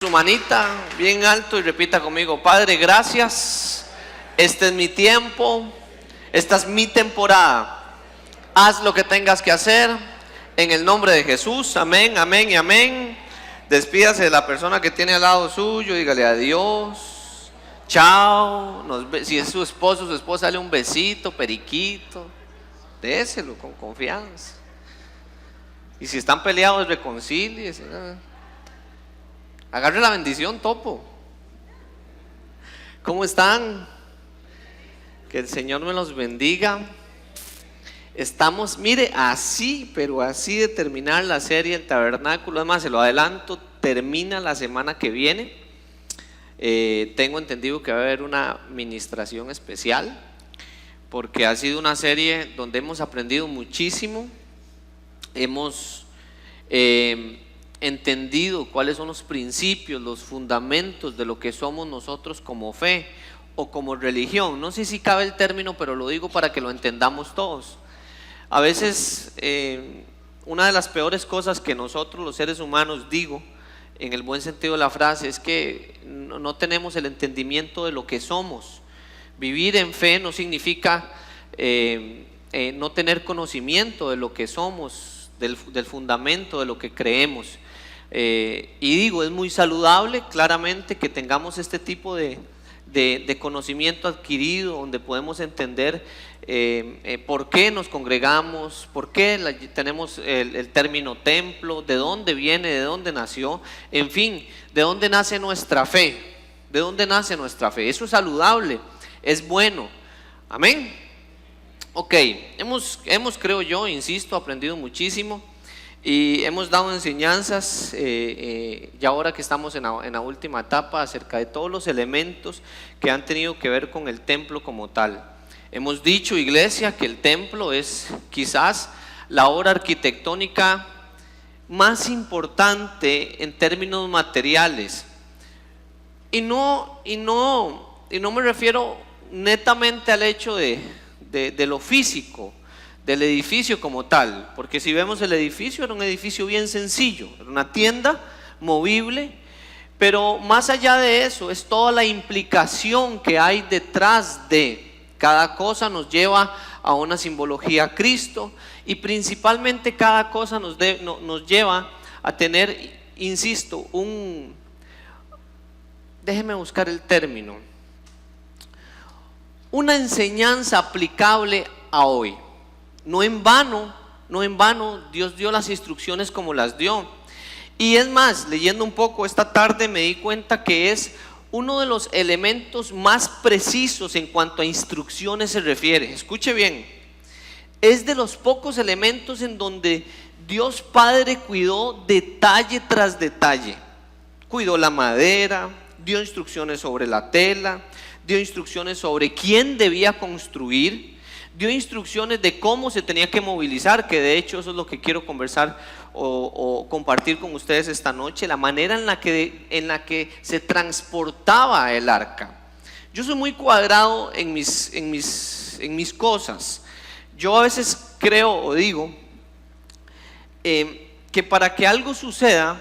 Su manita bien alto y repita conmigo: Padre, gracias. Este es mi tiempo, esta es mi temporada. Haz lo que tengas que hacer en el nombre de Jesús. Amén, amén y amén. Despídase de la persona que tiene al lado suyo, dígale adiós, chao. Si es su esposo, su esposa, dale un besito, periquito, déselo con confianza. Y si están peleados, reconcíliese. Agarre la bendición, topo. ¿Cómo están? Que el Señor me los bendiga. Estamos, mire, así, pero así de terminar la serie El Tabernáculo. Además, se lo adelanto, termina la semana que viene. Tengo entendido que va a haber una ministración especial, porque ha sido una serie donde hemos aprendido muchísimo. Hemos entendido cuáles son los principios, los fundamentos de lo que somos nosotros como fe o como religión. No sé si cabe el término, pero lo digo para que lo entendamos todos. A veces una de las peores cosas que nosotros los seres humanos, digo en el buen sentido de la frase, es que no tenemos el entendimiento de lo que somos. Vivir en fe no significa no tener conocimiento de lo que somos, del fundamento de lo que creemos. Y digo, es muy saludable claramente que tengamos este tipo de conocimiento adquirido, donde podemos entender por qué nos congregamos, por qué tenemos el término templo, de dónde viene, de dónde nació, en fin, de dónde nace nuestra fe, de dónde nace nuestra fe. Eso es saludable, es bueno. Amén. Ok, hemos creo yo, insisto, aprendido muchísimo. Y hemos dado enseñanzas, ya ahora que estamos en la última etapa, acerca de todos los elementos que han tenido que ver con el templo como tal. Hemos dicho, iglesia, que el templo es quizás la obra arquitectónica más importante en términos materiales. Y no me refiero netamente al hecho de lo físico, del edificio como tal, porque si vemos el edificio, era un edificio bien sencillo, era una tienda movible, pero más allá de eso es toda la implicación que hay detrás de cada cosa. Nos lleva a una simbología a Cristo, y principalmente cada cosa nos lleva a tener, insisto, déjeme buscar el término, una enseñanza aplicable a hoy. No en vano Dios dio las instrucciones como las dio. Y es más, leyendo un poco esta tarde me di cuenta que es uno de los elementos más precisos en cuanto a instrucciones se refiere. Escuche bien, es de los pocos elementos en donde Dios Padre cuidó detalle tras detalle. Cuidó la madera, dio instrucciones sobre la tela, dio instrucciones sobre quién debía construir, dio instrucciones de cómo se tenía que movilizar, que de hecho eso es lo que quiero conversar o compartir con ustedes esta noche, la manera en la que se transportaba el arca. Yo soy muy cuadrado en mis cosas. Yo a veces creo o digo que para que algo suceda,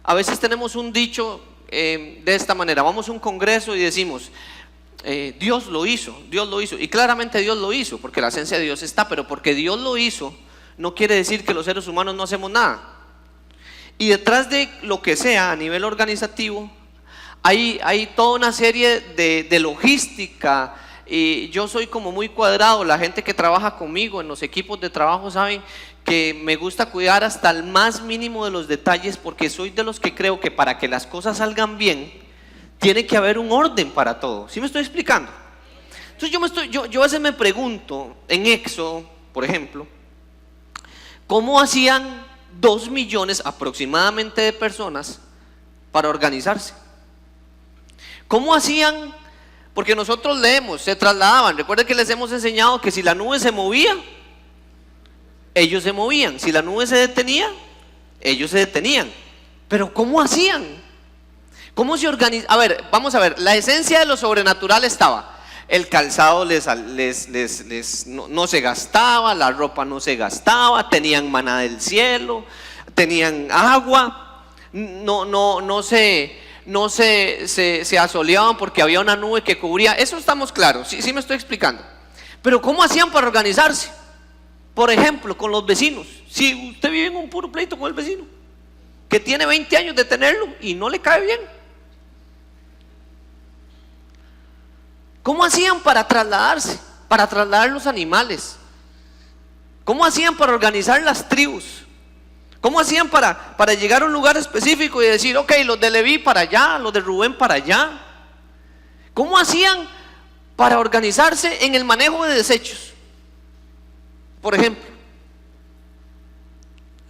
a veces tenemos un dicho de esta manera: vamos a un congreso y decimos, Dios lo hizo, y claramente Dios lo hizo, porque la esencia de Dios está, pero porque Dios lo hizo, no quiere decir que los seres humanos no hacemos nada. Y detrás de lo que sea a nivel organizativo, hay toda una serie de logística. Y yo soy como muy cuadrado. La gente que trabaja conmigo en los equipos de trabajo saben que me gusta cuidar hasta el más mínimo de los detalles, porque soy de los que creo que para que las cosas salgan bien, tiene que haber un orden para todo. ¿Sí me estoy explicando? Entonces yo a veces me pregunto, en Éxodo, por ejemplo, ¿cómo hacían 2 millones aproximadamente de personas para organizarse? ¿Cómo hacían? Porque nosotros leemos, se trasladaban. Recuerden que les hemos enseñado que si la nube se movía, ellos se movían. Si la nube se detenía, ellos se detenían. Pero ¿cómo hacían? ¿Cómo se organiza? A ver, vamos a ver, la esencia de lo sobrenatural estaba. El calzado no se gastaba, la ropa no se gastaba, tenían maná del cielo, tenían agua. se asoleaban porque había una nube que cubría. Eso estamos claros, sí me estoy explicando. Pero ¿cómo hacían para organizarse? Por ejemplo, con los vecinos. Si usted vive en un puro pleito con el vecino, que tiene 20 años de tenerlo y no le cae bien, ¿cómo hacían para trasladarse? Para trasladar los animales. ¿Cómo hacían para organizar las tribus? ¿Cómo hacían para llegar a un lugar específico y decir, ok, los de Leví para allá, los de Rubén para allá? ¿Cómo hacían para organizarse en el manejo de desechos? Por ejemplo,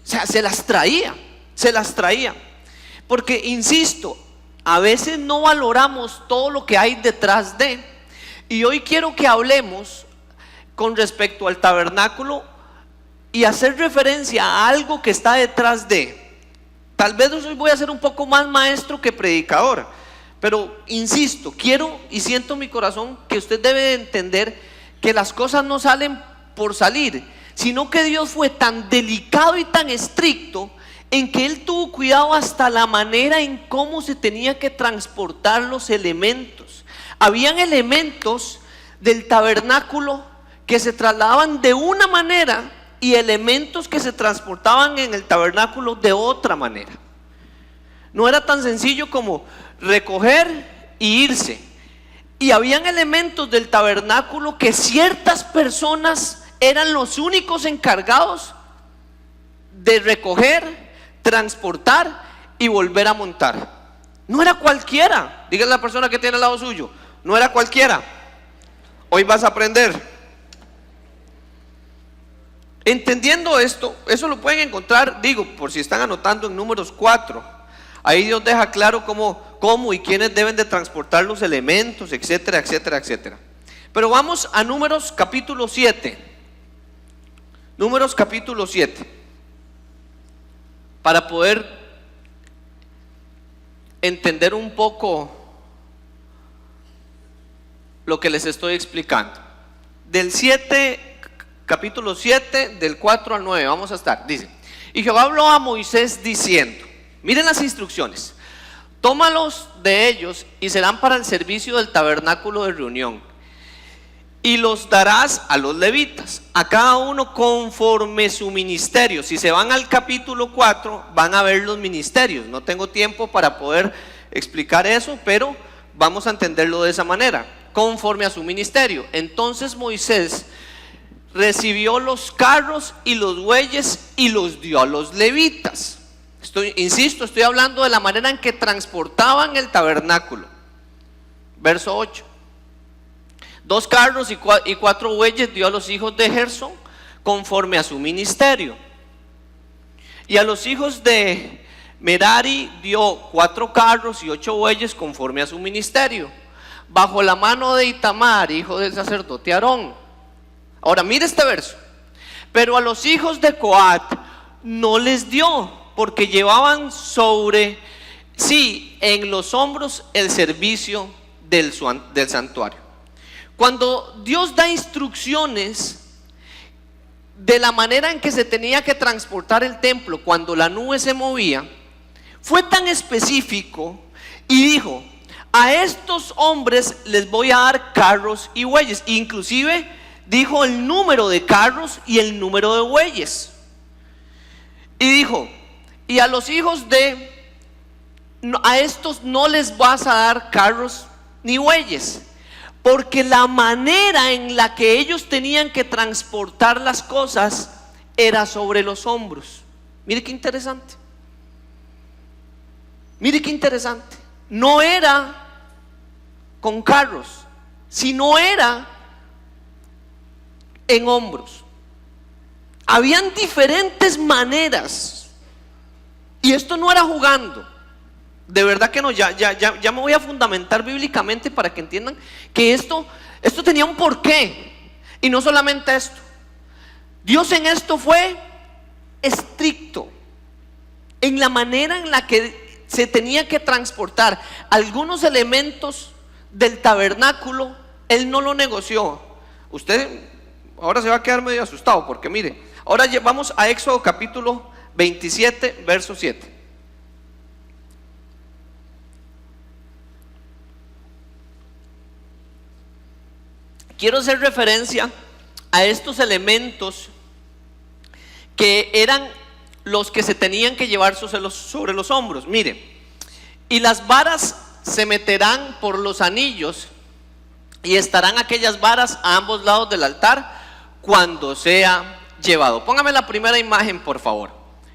o sea, se las traía. Porque, insisto, a veces no valoramos todo lo que hay detrás de. Y hoy quiero que hablemos con respecto al tabernáculo y hacer referencia a algo que está detrás de. Tal vez hoy voy a ser un poco más maestro que predicador, pero insisto, quiero y siento en mi corazón que usted debe de entender que las cosas no salen por salir, sino que Dios fue tan delicado y tan estricto en que Él tuvo cuidado hasta la manera en cómo se tenía que transportar los elementos. Habían elementos del tabernáculo que se trasladaban de una manera y elementos que se transportaban en el tabernáculo de otra manera. No era tan sencillo como recoger y irse. Y habían elementos del tabernáculo que ciertas personas eran los únicos encargados de recoger, transportar y volver a montar. No era cualquiera. Dígale a la persona que tiene al lado suyo, no era cualquiera. Hoy vas a aprender. Entendiendo esto, eso lo pueden encontrar, digo, por si están anotando, en Números 4. Ahí Dios deja claro cómo y quiénes deben de transportar los elementos, etcétera, etcétera, etcétera. Pero vamos a Números capítulo 7. Números capítulo 7. Para poder entender un poco lo que les estoy explicando. Del 7, capítulo 7, del 4 al 9, vamos a estar. Dice: y Jehová habló a Moisés diciendo, miren las instrucciones: tómalos de ellos y serán para el servicio del tabernáculo de reunión, y los darás a los levitas, a cada uno conforme su ministerio. Si se van al capítulo 4, van a ver los ministerios. No tengo tiempo para poder explicar eso, pero vamos a entenderlo de esa manera: conforme a su ministerio. Entonces Moisés recibió los carros y los bueyes y los dio a los levitas. Estoy hablando de la manera en que transportaban el tabernáculo. Verso 8: 2 carros y 4 bueyes dio a los hijos de Gersón conforme a su ministerio. Y a los hijos de Merari dio 4 carros y 8 bueyes conforme a su ministerio, bajo la mano de Itamar, hijo del sacerdote Aarón. Ahora mire este verso: pero a los hijos de Coat no les dio, porque llevaban sobre sí en los hombros el servicio del santuario. Cuando Dios da instrucciones de la manera en que se tenía que transportar el templo cuando la nube se movía, fue tan específico y dijo: a estos hombres les voy a dar carros y bueyes. Inclusive dijo el número de carros y el número de bueyes. Y dijo: y a los hijos a estos no les vas a dar carros ni bueyes, porque la manera en la que ellos tenían que transportar las cosas era sobre los hombros. Mire qué interesante. Mire qué interesante. No era con carros, sino era en hombros. Habían diferentes maneras. Y esto no era jugando. De verdad que no, ya me voy a fundamentar bíblicamente para que entiendan que esto tenía un porqué. Y no solamente esto. Dios en esto fue estricto en la manera en la que se tenía que transportar algunos elementos del tabernáculo. Él no lo negoció. Usted ahora se va a quedar medio asustado, porque mire, ahora vamos a Éxodo capítulo 27, verso 7. quiero hacer referencia a estos elementos que eran los que se tenían que llevar sobre los hombros. Mire, y las varas se meterán por los anillos y estarán aquellas varas a ambos lados del altar cuando sea llevado. Póngame la primera imagen, por favor.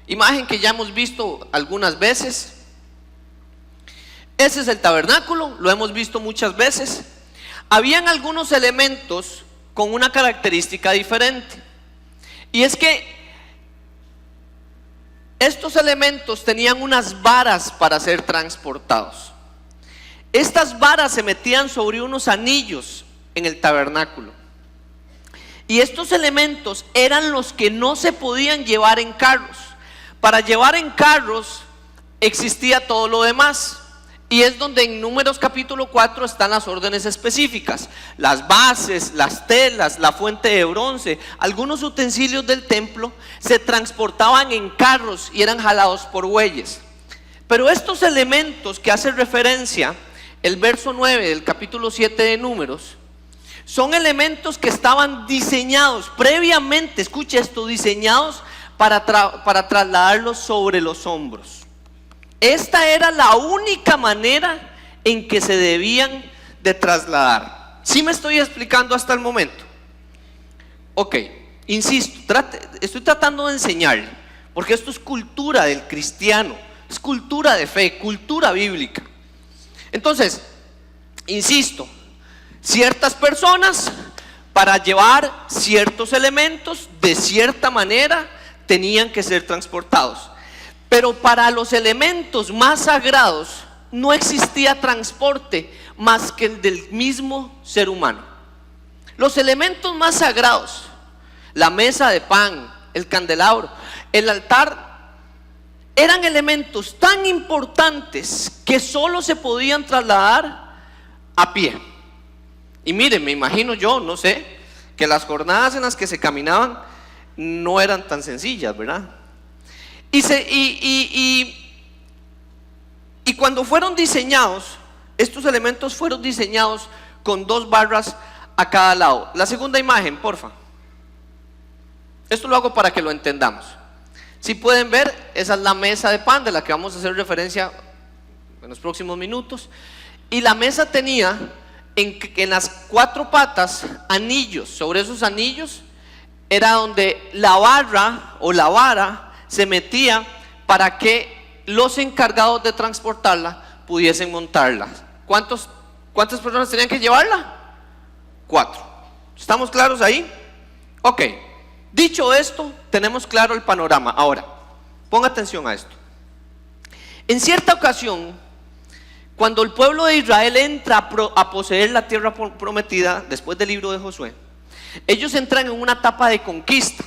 Imagen que ya hemos visto algunas veces. Ese es el tabernáculo, lo hemos visto muchas veces. Habían algunos elementos con una característica diferente, y es que estos elementos tenían unas varas para ser transportados. Estas varas se metían sobre unos anillos en el tabernáculo, y estos elementos eran los que no se podían llevar en carros. Para llevar en carros existía todo lo demás, y es donde en Números capítulo 4 están las órdenes específicas: las bases, las telas, la fuente de bronce. Algunos utensilios del templo se transportaban en carros y eran jalados por bueyes. Pero estos elementos que hace referencia el verso 9 del capítulo 7 de Números, son elementos que estaban diseñados previamente, escuche esto, diseñados para trasladarlos sobre los hombros. Esta era la única manera en que se debían de trasladar. ¿Sí me estoy explicando hasta el momento? Ok, insisto, estoy tratando de enseñarle, porque esto es cultura del cristiano, es cultura de fe, cultura bíblica. Entonces, insisto, ciertas personas para llevar ciertos elementos de cierta manera tenían que ser transportados. Pero para los elementos más sagrados no existía transporte más que el del mismo ser humano. Los elementos más sagrados, la mesa de pan, el candelabro, el altar, eran elementos tan importantes que solo se podían trasladar a pie. Y miren, me imagino yo, no sé, que las jornadas en las que se caminaban no eran tan sencillas, ¿verdad? Y cuando fueron diseñados, estos elementos fueron diseñados con 2 barras a cada lado. La segunda imagen, porfa. Esto lo hago para que lo entendamos. Si pueden ver, esa es la mesa de pan de la que vamos a hacer referencia en los próximos minutos. Y la mesa tenía en las 4 patas anillos. Sobre esos anillos era donde la barra o la vara se metía para que los encargados de transportarla pudiesen montarla. ¿Cuántas personas tenían que llevarla? 4. ¿Estamos claros ahí? Ok. Dicho esto, tenemos claro el panorama. Ahora, ponga atención a esto. En cierta ocasión, cuando el pueblo de Israel entra a poseer la tierra prometida, después del libro de Josué, ellos entran en una etapa de conquista.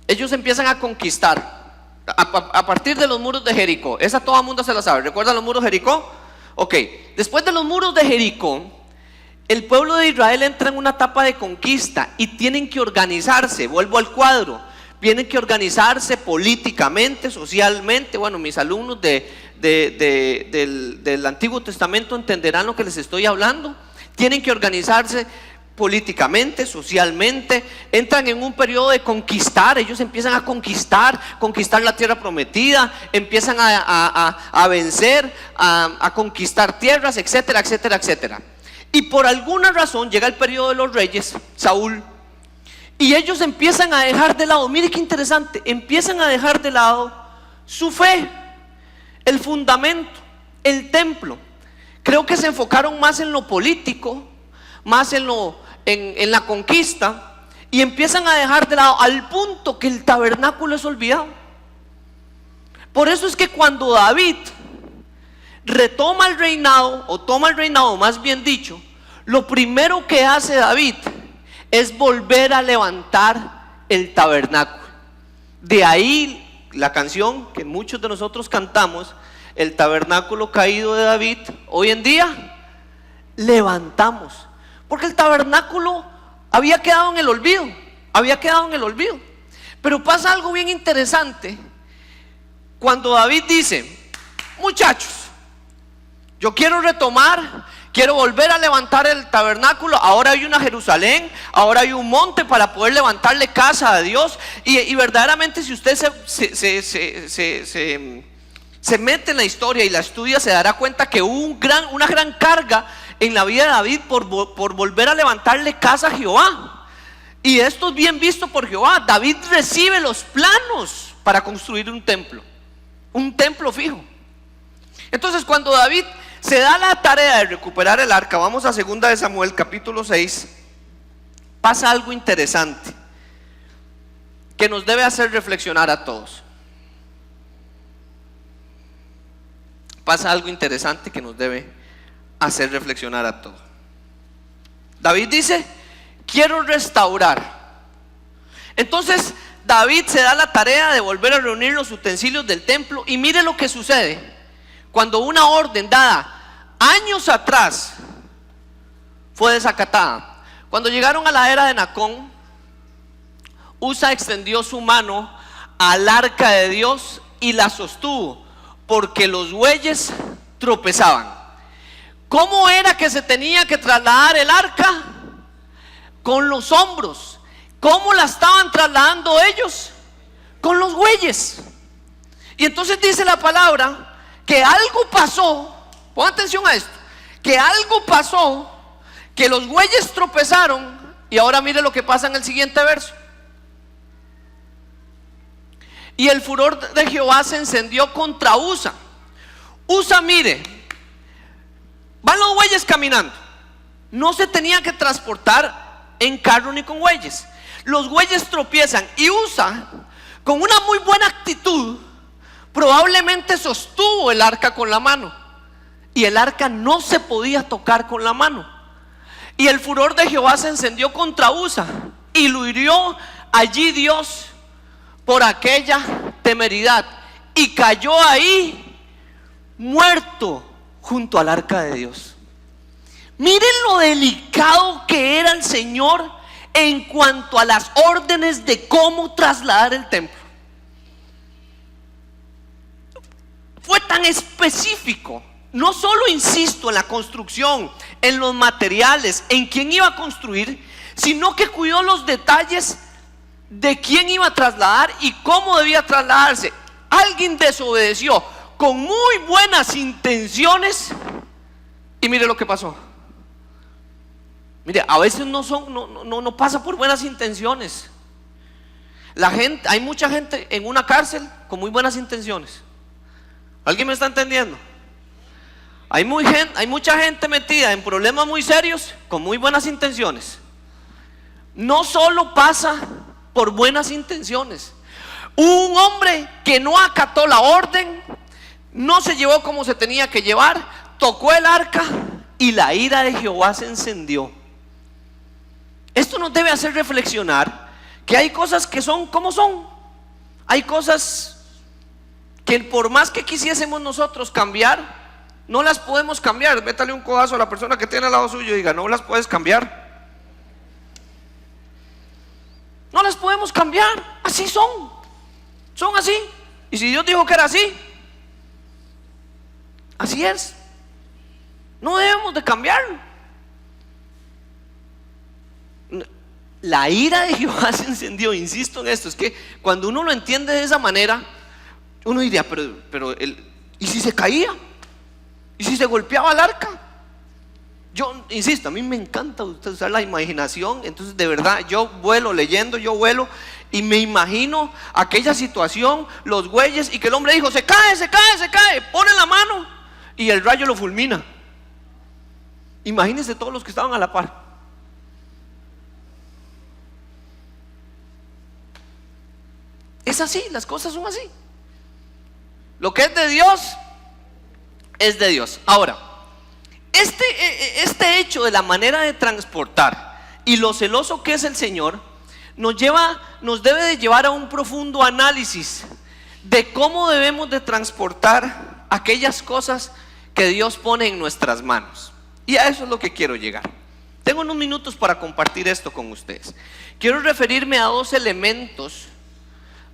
Ellos empiezan a conquistar a partir de los muros de Jericó. Esa todo el mundo se la sabe. ¿Recuerdan los muros de Jericó? Ok. Después de los muros de Jericó, el pueblo de Israel entra en una etapa de conquista y tienen que organizarse. Vuelvo al cuadro. Tienen que organizarse políticamente, socialmente. Bueno, mis alumnos del Antiguo Testamento entenderán lo que les estoy hablando. Tienen que organizarse políticamente, socialmente. Entran en un periodo de conquistar. Ellos empiezan a conquistar la tierra prometida, empiezan a vencer, a conquistar tierras, etcétera, etcétera, etcétera. Y por alguna razón llega el periodo de los reyes, Saúl, y ellos empiezan a dejar de lado, mire qué interesante, empiezan a dejar de lado su fe, el fundamento, el templo. Creo que se enfocaron más en lo político, más en la conquista, y empiezan a dejar de lado al punto que el tabernáculo es olvidado. Por eso es que cuando David retoma el reinado, o toma el reinado más bien dicho, lo primero que hace David es volver a levantar el tabernáculo. De ahí la canción que muchos de nosotros cantamos, el tabernáculo caído de David, hoy en día levantamos, porque el tabernáculo había quedado en el olvido, Pero pasa algo bien interesante cuando David dice: muchachos, Yo quiero retomar, quiero volver a levantar el tabernáculo. Ahora hay una Jerusalén, ahora hay un monte para poder levantarle casa a Dios. Y verdaderamente, si usted se mete en la historia y la estudia, se dará cuenta que hubo una gran carga en la vida de David por volver a levantarle casa a Jehová. Y esto es bien visto por Jehová. David recibe los planos para construir un templo fijo. Entonces, cuando David se da la tarea de recuperar el arca, vamos a 2 de Samuel capítulo 6, pasa algo interesante que nos debe hacer reflexionar a todos. Pasa algo interesante que nos debe hacer reflexionar a todos. David dice: quiero restaurar. Entonces David se da la tarea de volver a reunir los utensilios del templo. Y mire lo que sucede cuando una orden dada años atrás fue desacatada. Cuando llegaron a la era de Nacón, Usa extendió su mano al arca de Dios y la sostuvo, porque los bueyes tropezaban. ¿Cómo era que se tenía que trasladar el arca? Con los hombros. ¿Cómo la estaban trasladando ellos? Con los bueyes. Y entonces dice la palabra que algo pasó. Pon atención a esto. Que algo pasó, que los bueyes tropezaron. Y ahora mire lo que pasa en el siguiente verso. Y el furor de Jehová se encendió contra Usa. Usa, mire, van los bueyes caminando. No se tenía que transportar en carro ni con bueyes. Los bueyes tropiezan y Usa, con una muy buena actitud, probablemente sostuvo el arca con la mano. Y el arca no se podía tocar con la mano. Y el furor de Jehová se encendió contra Usa, y lo hirió allí Dios por aquella temeridad, y cayó ahí muerto junto al arca de Dios. Miren lo delicado que era el Señor en cuanto a las órdenes de cómo trasladar el templo. Fue tan específico. No solo, insisto, en la construcción, en los materiales, en quién iba a construir, sino que cuidó los detalles de quién iba a trasladar y cómo debía trasladarse. Alguien desobedeció con muy buenas intenciones y mire lo que pasó. Mire, a veces no pasa por buenas intenciones. Hay mucha gente en una cárcel con muy buenas intenciones. ¿Alguien me está entendiendo? Hay mucha gente metida en problemas muy serios con muy buenas intenciones. No solo pasa por buenas intenciones. Un hombre que no acató la orden, no se llevó como se tenía que llevar, tocó el arca y la ira de Jehová se encendió. Esto nos debe hacer reflexionar que hay cosas que son como son. Hay cosas que por más que quisiésemos nosotros cambiar, no las podemos cambiar. Métale un codazo a la persona que tiene al lado suyo y diga: no las puedes cambiar. No las podemos cambiar. Así son. Son así. Y si Dios dijo que era así, así es. No debemos de cambiarlo. La ira de Jehová se encendió. Insisto en esto. Es que cuando uno lo entiende de esa manera, uno diría: pero ¿y si se caía? ¿Y si se golpeaba el arca? Yo insisto, a mí me encanta usar la imaginación. Entonces de verdad yo vuelo leyendo, y me imagino aquella situación, los bueyes, y que el hombre dijo: se cae, pone la mano y el rayo lo fulmina. Imagínense todos los que estaban a la par. Es así, las cosas son así. Lo que es de Dios es de Dios. Ahora, este hecho de la manera de transportar y lo celoso que es el Señor nos debe de llevar a un profundo análisis de cómo debemos de transportar aquellas cosas que Dios pone en nuestras manos. Y a eso es lo que quiero llegar. Tengo unos minutos para compartir esto con ustedes. Quiero referirme a dos elementos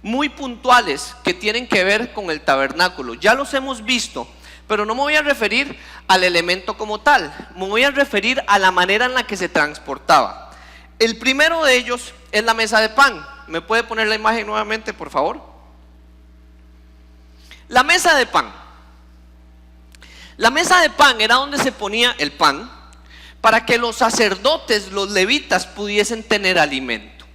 muy puntuales que tienen que ver con el tabernáculo. Ya los hemos visto, Pero no me voy a referir al elemento como tal, me voy a referir a la manera en la que se transportaba. El primero de ellos es la mesa de pan. ¿Me puede poner la imagen nuevamente, por favor? La mesa de pan. La mesa de pan era donde se ponía el pan para que los sacerdotes, los levitas, pudiesen tener alimento.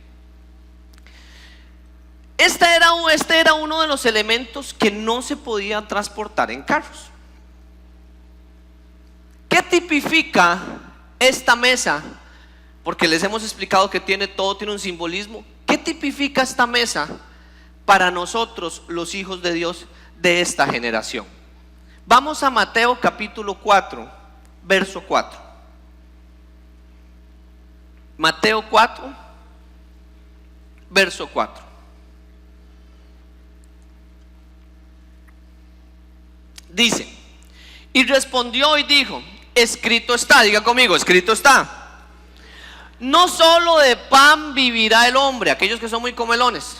Este era uno de los elementos que no se podía transportar en carros. ¿Qué tipifica esta mesa? Porque les hemos explicado que todo tiene un simbolismo. ¿Qué tipifica esta mesa para nosotros, los hijos de Dios de esta generación? Vamos a Mateo capítulo 4, verso 4. Mateo 4, verso 4. Dice: y respondió y dijo, escrito está, diga conmigo, escrito está, no solo de pan vivirá el hombre, aquellos que son muy comelones,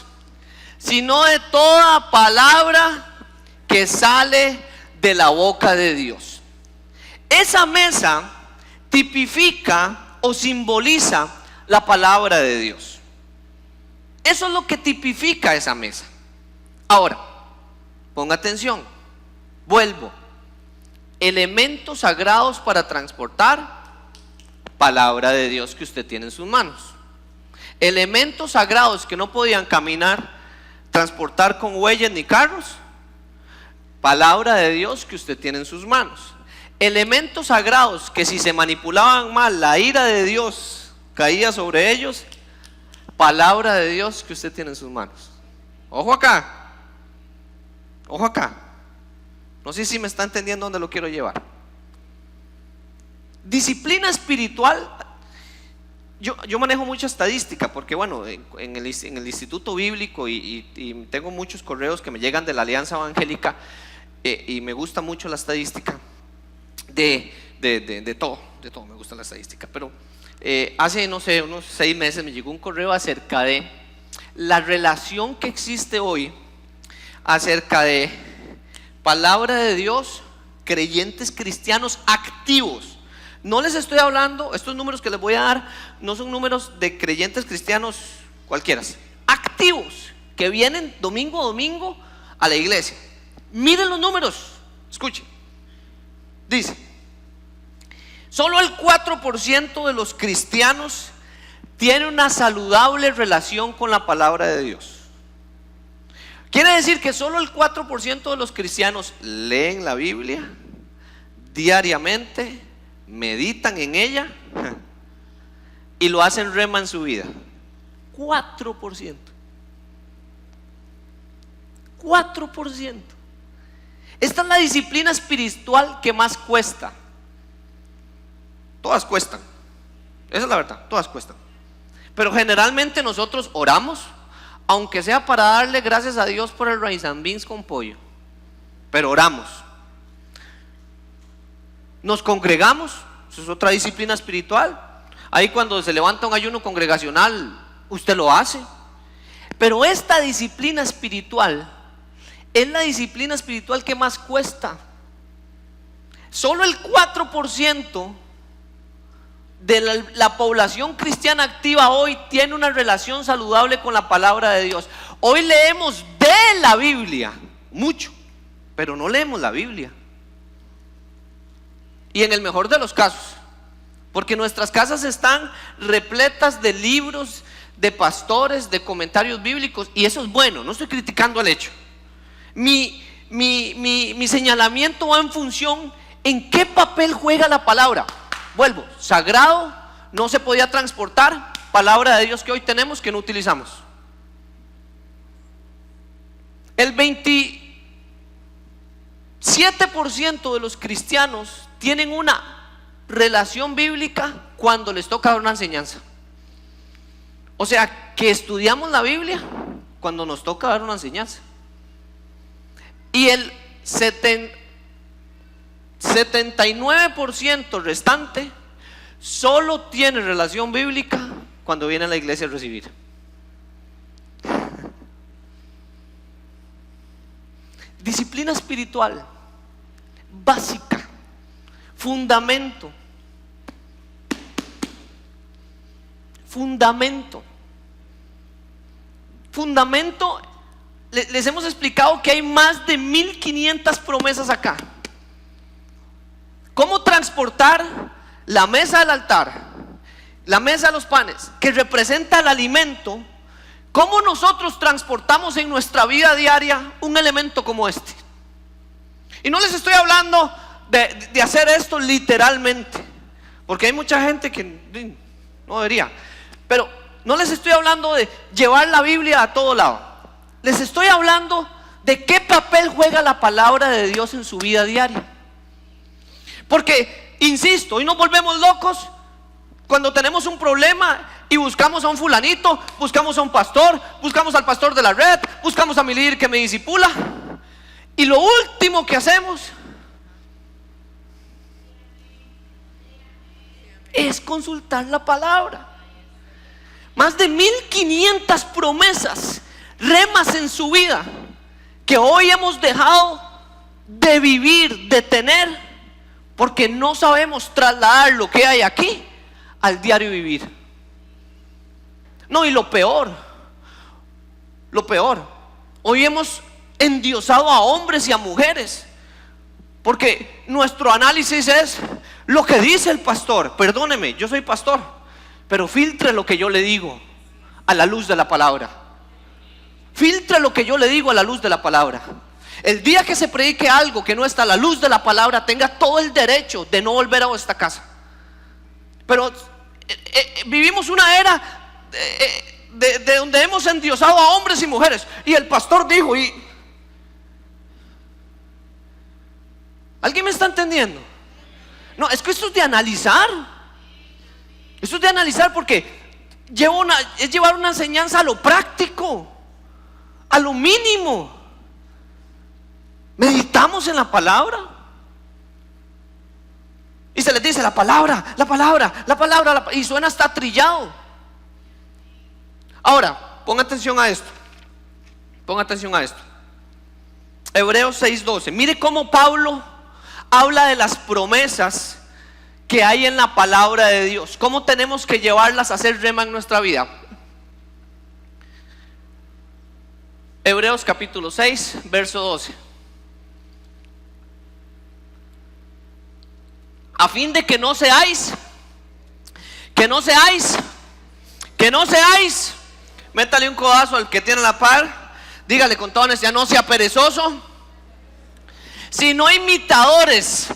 sino de toda palabra que sale de la boca de Dios. Esa mesa tipifica o simboliza la palabra de Dios. Eso es lo que tipifica esa mesa. Ahora, ponga atención, vuelvo. Elementos sagrados para transportar palabra de Dios que usted tiene en sus manos. Elementos sagrados que no podían caminar, transportar con huellas ni carros, palabra de Dios que usted tiene en sus manos. Elementos sagrados que si se manipulaban mal, la ira de Dios caía sobre ellos, palabra de Dios que usted tiene en sus manos. Ojo acá, ojo acá. No sé si me está entendiendo dónde lo quiero llevar. Disciplina espiritual. Yo manejo mucha estadística porque bueno, en el Instituto Bíblico y tengo muchos correos que me llegan de la Alianza Evangélica y me gusta mucho la estadística de todo me gusta la estadística. Pero hace no sé, unos 6 meses me llegó un correo acerca de la relación que existe hoy acerca de palabra de Dios, creyentes cristianos activos. No les estoy hablando, estos números que les voy a dar no son números de creyentes cristianos cualquiera, activos, que vienen domingo a domingo a la iglesia. Miren los números, escuchen. Dice, solo el 4% de los cristianos tiene una saludable relación con la palabra de Dios. Quiere decir que solo el 4% de los cristianos leen la Biblia diariamente, meditan en ella y lo hacen rema en su vida. 4%. 4%. Esta es la disciplina espiritual que más cuesta. Todas cuestan. Esa es la verdad, todas cuestan. Pero generalmente nosotros oramos, aunque sea para darle gracias a Dios por el rice and beans con pollo, pero oramos. Nos congregamos, eso es otra disciplina espiritual. Ahí cuando se levanta un ayuno congregacional, usted lo hace. Pero esta disciplina espiritual es la disciplina espiritual que más cuesta. Solo el 4% de la población cristiana activa hoy tiene una relación saludable con la palabra de Dios. Hoy leemos de la Biblia mucho, pero no leemos la Biblia. Y en el mejor de los casos, porque nuestras casas están repletas de libros, de pastores, de comentarios bíblicos, y eso es bueno, no estoy criticando el hecho. Mi señalamiento va en función en qué papel juega la palabra. Vuelvo, sagrado, no se podía transportar, palabra de Dios que hoy tenemos que no utilizamos. El 27% de los cristianos tienen una relación bíblica cuando les toca dar una enseñanza. O sea, que estudiamos la Biblia cuando nos toca dar una enseñanza. Y el 79% restante solo tiene relación bíblica cuando viene a la iglesia a recibir. Disciplina espiritual básica, fundamento. Fundamento, les hemos explicado que hay más de 1500 promesas acá. ¿Cómo transportar la mesa del altar, la mesa de los panes, que representa el alimento? ¿Cómo nosotros transportamos en nuestra vida diaria un elemento como este? Y no les estoy hablando de hacer esto literalmente, porque hay mucha gente que no debería. Pero no les estoy hablando de llevar la Biblia a todo lado. Les estoy hablando de qué papel juega la palabra de Dios en su vida diaria. Porque, insisto, hoy nos volvemos locos cuando tenemos un problema y buscamos a un fulanito, buscamos a un pastor, buscamos al pastor de la red, buscamos a mi líder que me discipula. Y lo último que hacemos es consultar la palabra. Más de 1500 promesas, remas en su vida, que hoy hemos dejado de vivir, de tener, porque no sabemos trasladar lo que hay aquí al diario vivir. No, y lo peor, hoy hemos endiosado a hombres y a mujeres, porque nuestro análisis es lo que dice el pastor. Perdóneme, yo soy pastor, pero filtre lo que yo le digo a la luz de la palabra. Filtre lo que yo le digo a la luz de la palabra. El día que se predique algo que no está a la luz de la palabra, tenga todo el derecho de no volver a esta casa. Pero vivimos una era de donde hemos endiosado a hombres y mujeres. Y el pastor dijo, y ¿alguien me está entendiendo? No, es que esto es de analizar. Esto es de analizar, porque es llevar una enseñanza a lo práctico, a lo mínimo. Meditamos en la palabra. Y se les dice la palabra, y suena hasta trillado. Ahora, ponga atención a esto. Hebreos 6:12. Mire cómo Pablo habla de las promesas que hay en la palabra de Dios, cómo tenemos que llevarlas a hacer rema en nuestra vida. Hebreos capítulo 6, verso 12. A fin de que no seáis, métale un codazo al que tiene la par, dígale con toda honestidad, no sea perezoso, sino imitadores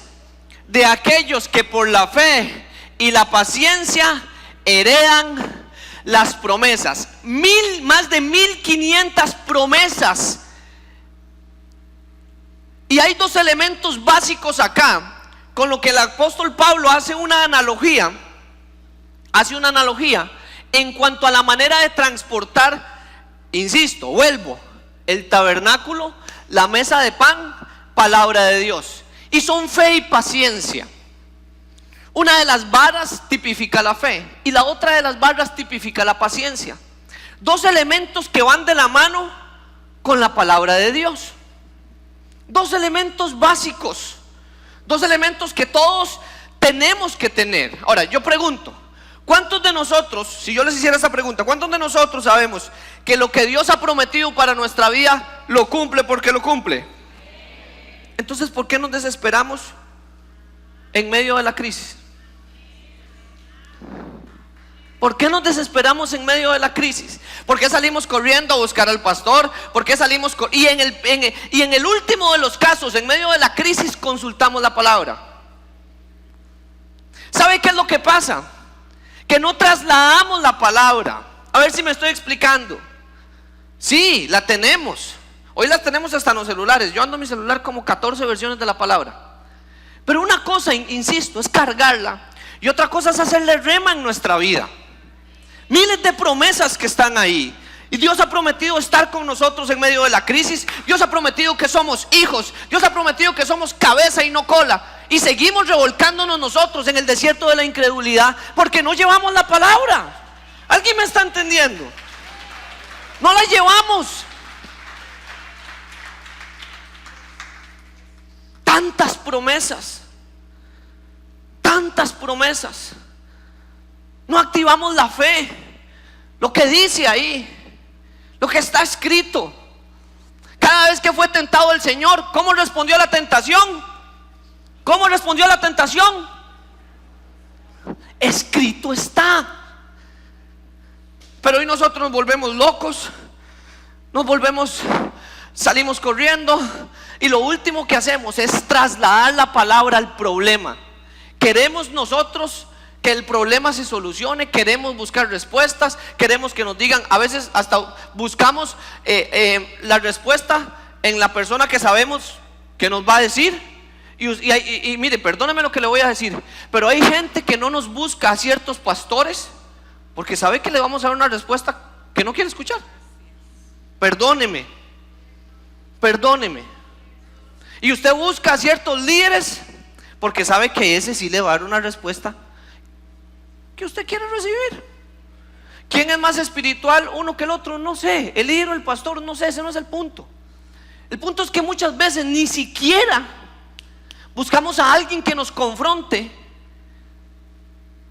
de aquellos que por la fe y la paciencia heredan las promesas. Más de 1500 promesas. Y hay dos elementos básicos acá, con lo que el apóstol Pablo hace una analogía en cuanto a la manera de transportar, insisto, vuelvo, el tabernáculo, la mesa de pan, palabra de Dios. Y son fe y paciencia. Una de las varas tipifica la fe y la otra de las varas tipifica la paciencia. Dos elementos que van de la mano con la palabra de Dios. Dos elementos básicos. Dos elementos que todos tenemos que tener. Ahora, yo pregunto, ¿cuántos de nosotros, si yo les hiciera esa pregunta, cuántos de nosotros sabemos que lo que Dios ha prometido para nuestra vida lo cumple porque lo cumple? Entonces, ¿por qué nos desesperamos en medio de la crisis? ¿Por qué nos desesperamos en medio de la crisis? ¿Por qué salimos corriendo a buscar al pastor? ¿Por qué salimos y en el último de los casos, en medio de la crisis, consultamos la palabra? ¿Sabe qué es lo que pasa? Que no trasladamos la palabra. A ver si me estoy explicando. Sí, la tenemos. Hoy las tenemos hasta en los celulares. Yo ando en mi celular como 14 versiones de la palabra. Pero una cosa, insisto, es cargarla, y otra cosa es hacerle rema en nuestra vida. Miles de promesas que están ahí. Y Dios ha prometido estar con nosotros en medio de la crisis. Dios ha prometido que somos hijos. Dios ha prometido que somos cabeza y no cola. Y seguimos revolcándonos nosotros en el desierto de la incredulidad porque no llevamos la palabra. ¿Alguien me está entendiendo? No la llevamos. tantas promesas, tantas promesas. No activamos la fe, lo que dice ahí, lo que está escrito. Cada vez que fue tentado el Señor, ¿cómo respondió a la tentación? ¿Cómo respondió a la tentación? Escrito está. Pero hoy nosotros nos volvemos locos, salimos corriendo, y lo último que hacemos es trasladar la palabra al problema. Queremos nosotros que el problema se solucione, queremos buscar respuestas, queremos que nos digan, a veces hasta buscamos la respuesta en la persona que sabemos que nos va a decir. Y mire, perdóneme lo que le voy a decir, pero hay gente que no nos busca a ciertos pastores porque sabe que le vamos a dar una respuesta que no quiere escuchar. Perdóneme. Y usted busca a ciertos líderes porque sabe que ese sí le va a dar una respuesta que usted quiere recibir. ¿Quién es más espiritual uno que el otro? No sé. El líder o el pastor, no sé, ese no es el punto. El punto es que muchas veces ni siquiera buscamos a alguien que nos confronte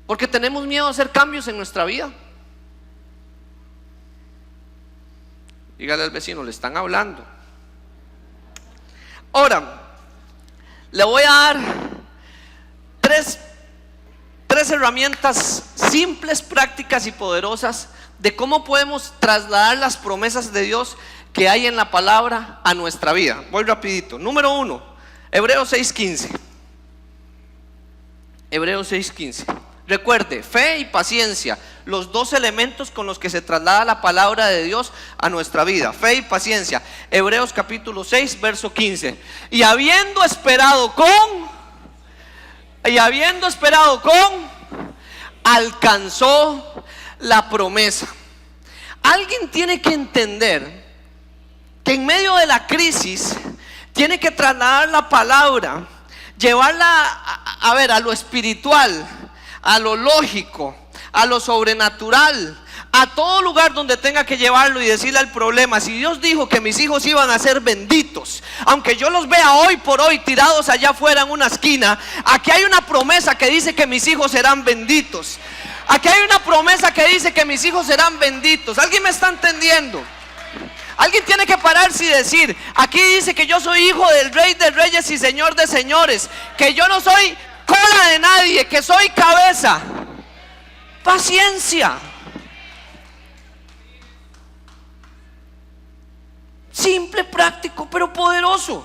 porque tenemos miedo a hacer cambios en nuestra vida. Dígale al vecino, le están hablando. Ahora, le voy a dar tres herramientas simples, prácticas y poderosas de cómo podemos trasladar las promesas de Dios que hay en la palabra a nuestra vida. Voy rapidito. Número 1, Hebreos 6:15. Hebreos 6:15. Recuerde, fe y paciencia, los dos elementos con los que se traslada la palabra de Dios a nuestra vida. Fe y paciencia. Hebreos capítulo 6, verso 15. Y habiendo esperado alcanzó la promesa. Alguien tiene que entender que en medio de la crisis tiene que trasladar la palabra, llevarla a lo espiritual, a lo lógico, a lo sobrenatural, a todo lugar donde tenga que llevarlo y decirle al problema: si Dios dijo que mis hijos iban a ser benditos, aunque yo los vea hoy por hoy tirados allá afuera en una esquina, aquí hay una promesa que dice que mis hijos serán benditos. Aquí hay una promesa que dice que mis hijos serán benditos. ¿Alguien me está entendiendo? Alguien tiene que pararse y decir: aquí dice que yo soy hijo del Rey de Reyes y Señor de Señores, que yo no soy cola de nadie, que soy cabeza. Paciencia. Simple, práctico, pero poderoso.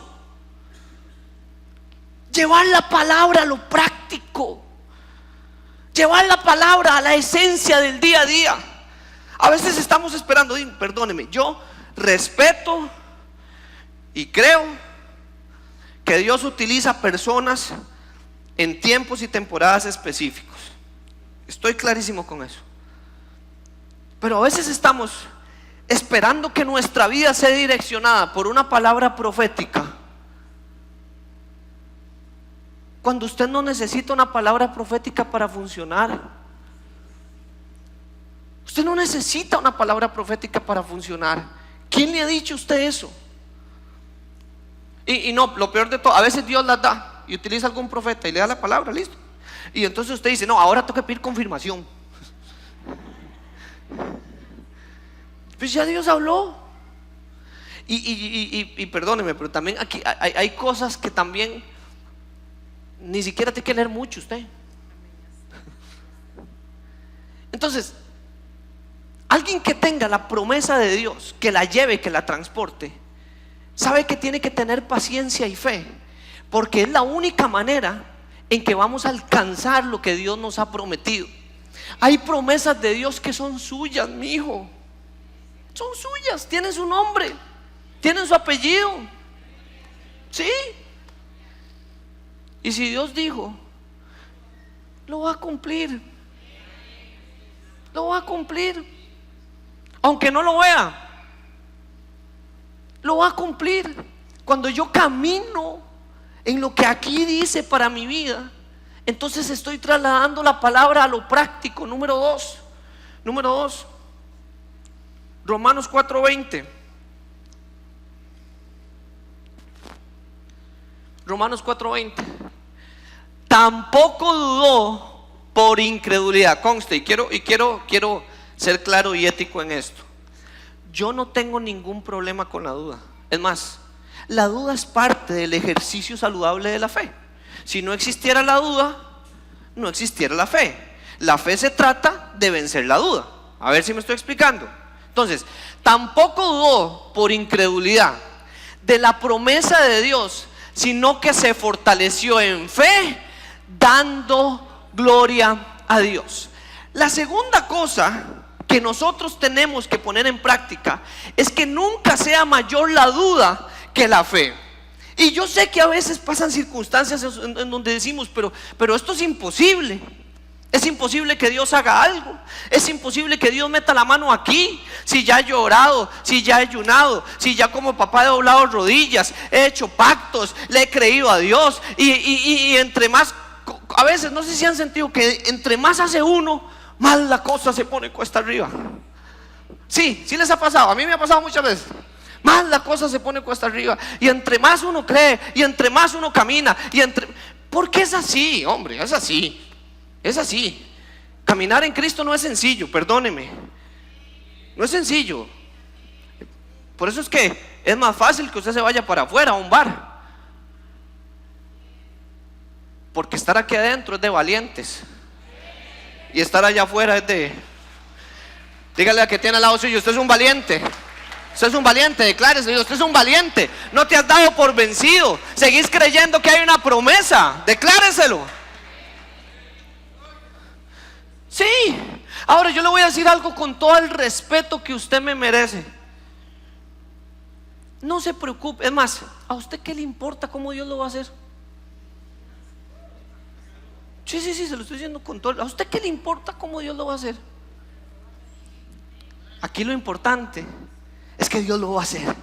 Llevar la palabra a lo práctico, llevar la palabra a la esencia del día a día. A veces estamos esperando, perdóneme, yo respeto y creo que Dios utiliza personas en tiempos y temporadas específicos. Estoy clarísimo con eso. Pero a veces estamos esperando que nuestra vida sea direccionada por una palabra profética, cuando usted no necesita una palabra profética para funcionar. Usted no necesita una palabra profética para funcionar. ¿Quién le ha dicho a usted eso? Y no, lo peor de todo, a veces Dios las da y utiliza algún profeta y le da la palabra, listo. Y entonces usted dice: no, ahora tengo que pedir confirmación. Pues ya Dios habló. Y perdóneme, pero también aquí hay cosas que también ni siquiera tiene que leer mucho usted. Entonces, alguien que tenga la promesa de Dios, que la lleve, que la transporte, sabe que tiene que tener paciencia y fe, porque es la única manera en que vamos a alcanzar lo que Dios nos ha prometido. Hay promesas de Dios que son suyas, mi hijo. Son suyas, tienen su nombre, tienen su apellido. Sí. Y si Dios dijo, lo va a cumplir. Lo va a cumplir. Aunque no lo vea, lo va a cumplir. Cuando yo camino en lo que aquí dice para mi vida, entonces estoy trasladando la palabra a lo práctico. Número dos, Romanos 4:20. Romanos 4:20. Tampoco dudó por incredulidad. Conste, y quiero ser claro y ético en esto. Yo no tengo ningún problema con la duda. Es más, la duda es parte del ejercicio saludable de la fe. Si no existiera la duda, no existiera la fe. La fe se trata de vencer la duda. A ver si me estoy explicando. Entonces, tampoco dudó por incredulidad de la promesa de Dios, sino que se fortaleció en fe, dando gloria a Dios. La segunda cosa que nosotros tenemos que poner en práctica es que nunca sea mayor la duda que la fe. Y yo sé que a veces pasan circunstancias en donde decimos, pero esto es imposible. Es imposible que Dios haga algo. Es imposible que Dios meta la mano aquí. Si ya he llorado, si ya he ayunado, si ya como papá he doblado rodillas, he hecho pactos, le he creído a Dios. Y entre más, a veces no sé si han sentido que entre más hace uno, más la cosa se pone cuesta arriba. Sí les ha pasado. A mí me ha pasado muchas veces. Más la cosa se pone cuesta arriba. Y entre más uno cree, y entre más uno camina, porque es así, hombre, es así. Es así. Caminar en Cristo no es sencillo, perdóneme. No es sencillo. Por eso es que es más fácil que usted se vaya para afuera a un bar. Porque estar aquí adentro es de valientes. Y estar allá afuera es de... Dígale a que tiene al lado suyo, usted es un valiente. Usted es un valiente, declárese, usted es un valiente. No te has dado por vencido. Seguís creyendo que hay una promesa. Decláreselo. Sí. Ahora yo le voy a decir algo con todo el respeto que usted me merece. No se preocupe. Es más, ¿a usted qué le importa cómo Dios lo va a hacer? Sí, se lo estoy diciendo con todo. ¿A usted qué le importa cómo Dios lo va a hacer? Aquí lo importante es que Dios lo va a hacer.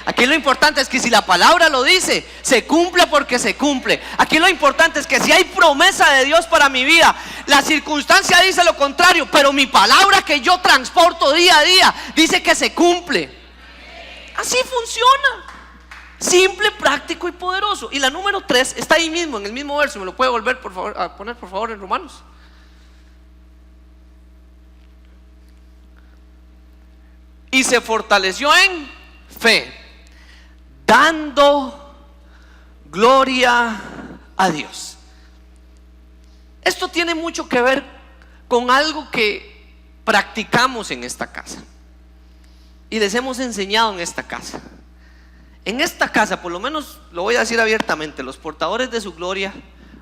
Aquí lo importante es que si la palabra lo dice, se cumple porque se cumple. Aquí lo importante es que si hay promesa de Dios para mi vida, la circunstancia dice lo contrario, pero mi palabra que yo transporto día a día dice que se cumple. Así funciona. Simple, práctico y poderoso. Y la número 3 está ahí mismo, en el mismo verso. ¿Me lo puede volver por favor a poner por favor en Romanos? Y se fortaleció en fe, dando gloria a Dios. Esto tiene mucho que ver con algo que practicamos en esta casa y les hemos enseñado en esta casa. En esta casa, por lo menos lo voy a decir abiertamente, los portadores de su gloria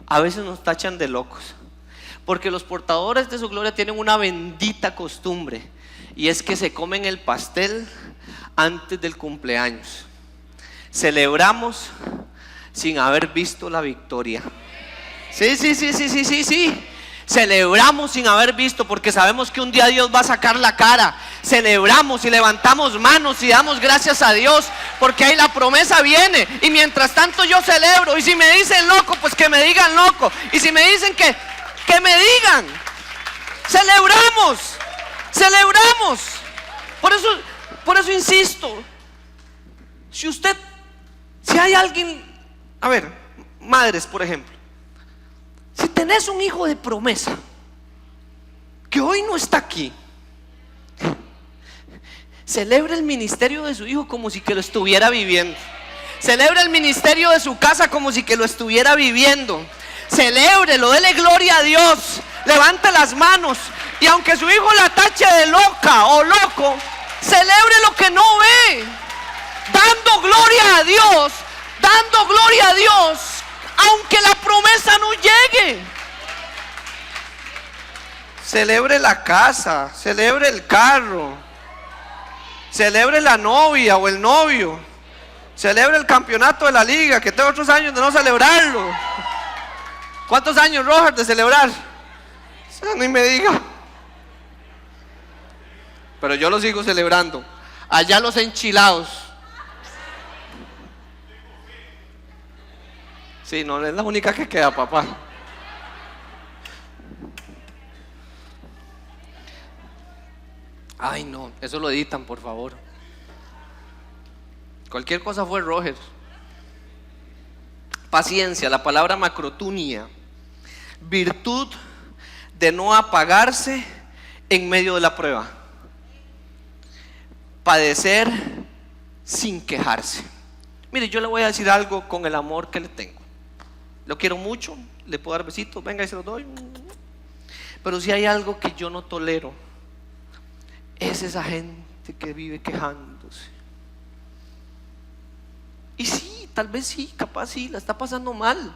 a veces nos tachan de locos, porque los portadores de su gloria tienen una bendita costumbre, y es que se comen el pastel antes del cumpleaños. Celebramos sin haber visto la victoria. Sí. Celebramos sin haber visto, porque sabemos que un día Dios va a sacar la cara. Celebramos y levantamos manos y damos gracias a Dios, porque ahí la promesa viene. Y mientras tanto yo celebro. Y si me dicen loco, pues que me digan loco. Y si me dicen que me digan. Celebramos. Por eso insisto. Si hay alguien, a ver, madres por ejemplo, si tenés un hijo de promesa que hoy no está aquí, celebre el ministerio de su hijo como si que lo estuviera viviendo. Celebre el ministerio de su casa como si que lo estuviera viviendo. Celébrelo, dele gloria a Dios. Levante las manos. Y aunque su hijo la tache de loca o loco, celebre lo que no ve, dando gloria a Dios, aunque la promesa no llegue. Celebre la casa, celebre el carro, celebre la novia o el novio, celebre el campeonato de la liga, que tengo otros años de no celebrarlo. ¿Cuántos años, Roger, de celebrar? Ni me diga. Pero yo lo sigo celebrando. Allá los enchilados. Sí, no es la única que queda, papá. Ay, no, eso lo editan, por favor. Cualquier cosa fue Roger. Paciencia, la palabra macrotunia, virtud de no apagarse en medio de la prueba. Padecer sin quejarse. Mire, yo le voy a decir algo con el amor que le tengo. Lo quiero mucho, le puedo dar besitos, venga y se los doy. Pero si hay algo que yo no tolero, es esa gente que vive quejándose. Y sí, tal vez sí, capaz sí, la está pasando mal.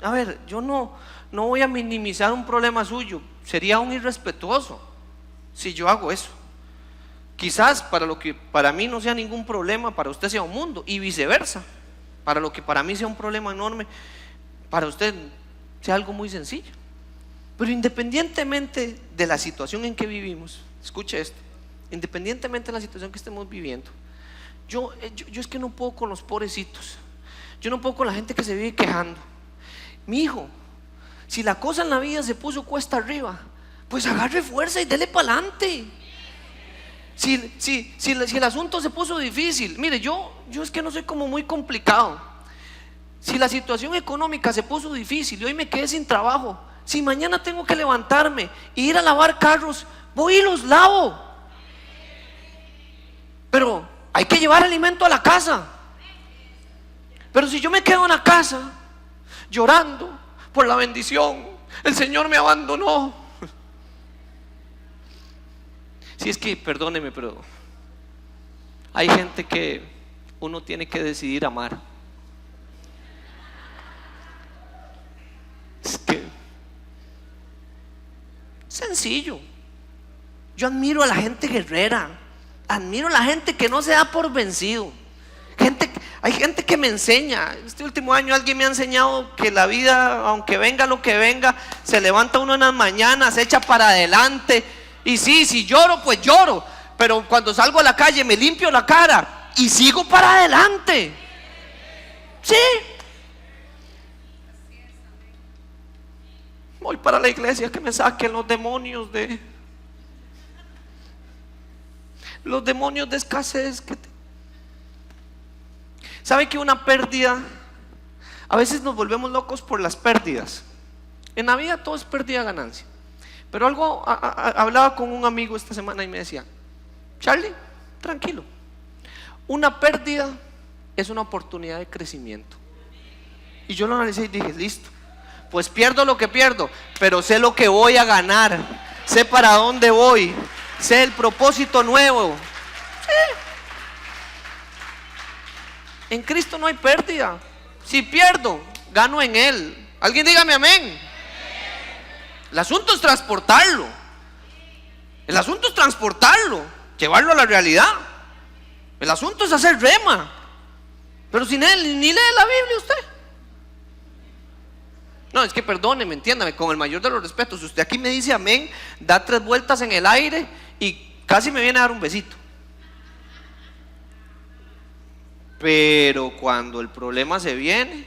A ver, yo no voy a minimizar un problema suyo. Sería un irrespetuoso si yo hago eso. Quizás para lo que para mí no sea ningún problema, para usted sea un mundo, y viceversa. Para lo que para mí sea un problema enorme, para usted sea algo muy sencillo. Pero independientemente de la situación en que vivimos, escuche esto, independientemente de la situación que estemos viviendo, yo es que no puedo con los pobrecitos. Yo no puedo con la gente que se vive quejando. Mi hijo, si la cosa en la vida se puso cuesta arriba, pues agarre fuerza y dele para adelante. Si el asunto se puso difícil, mire, yo es que no soy como muy complicado. Si la situación económica se puso difícil y hoy me quedé sin trabajo, si mañana tengo que levantarme e ir a lavar carros, voy y los lavo. Pero hay que llevar alimento a la casa. Pero si yo me quedo en la casa llorando por la bendición, el Señor me abandonó. Si es que, perdóneme, pero hay gente que uno tiene que decidir amar. Es que sencillo. Yo admiro a la gente guerrera, admiro a la gente que no se da por vencido. Hay gente que me enseña. Este último año alguien me ha enseñado que la vida, aunque venga lo que venga, se levanta uno en las mañanas, se echa para adelante. Y sí, si lloro, pues lloro, pero cuando salgo a la calle me limpio la cara y sigo para adelante. Sí. Voy para la iglesia que me saquen los demonios de escasez. ¿Sabe que una pérdida? A veces nos volvemos locos por las pérdidas. En la vida todo es pérdida, ganancia. Pero hablaba con un amigo esta semana y me decía: Charlie, tranquilo, una pérdida es una oportunidad de crecimiento. Y yo lo analicé y dije: listo, pues pierdo lo que pierdo, pero sé lo que voy a ganar, sé para dónde voy, sé el propósito nuevo. Sí. En Cristo no hay pérdida. Si pierdo, gano en Él. Alguien dígame amén. El asunto es transportarlo. El asunto es transportarlo, llevarlo a la realidad. El asunto es hacer rema. Pero sin Él ni lee la Biblia usted. No, es que perdóneme, entiéndame, con el mayor de los respetos, si usted aquí me dice amén, da 3 vueltas en el aire y casi me viene a dar un besito. Pero cuando el problema se viene,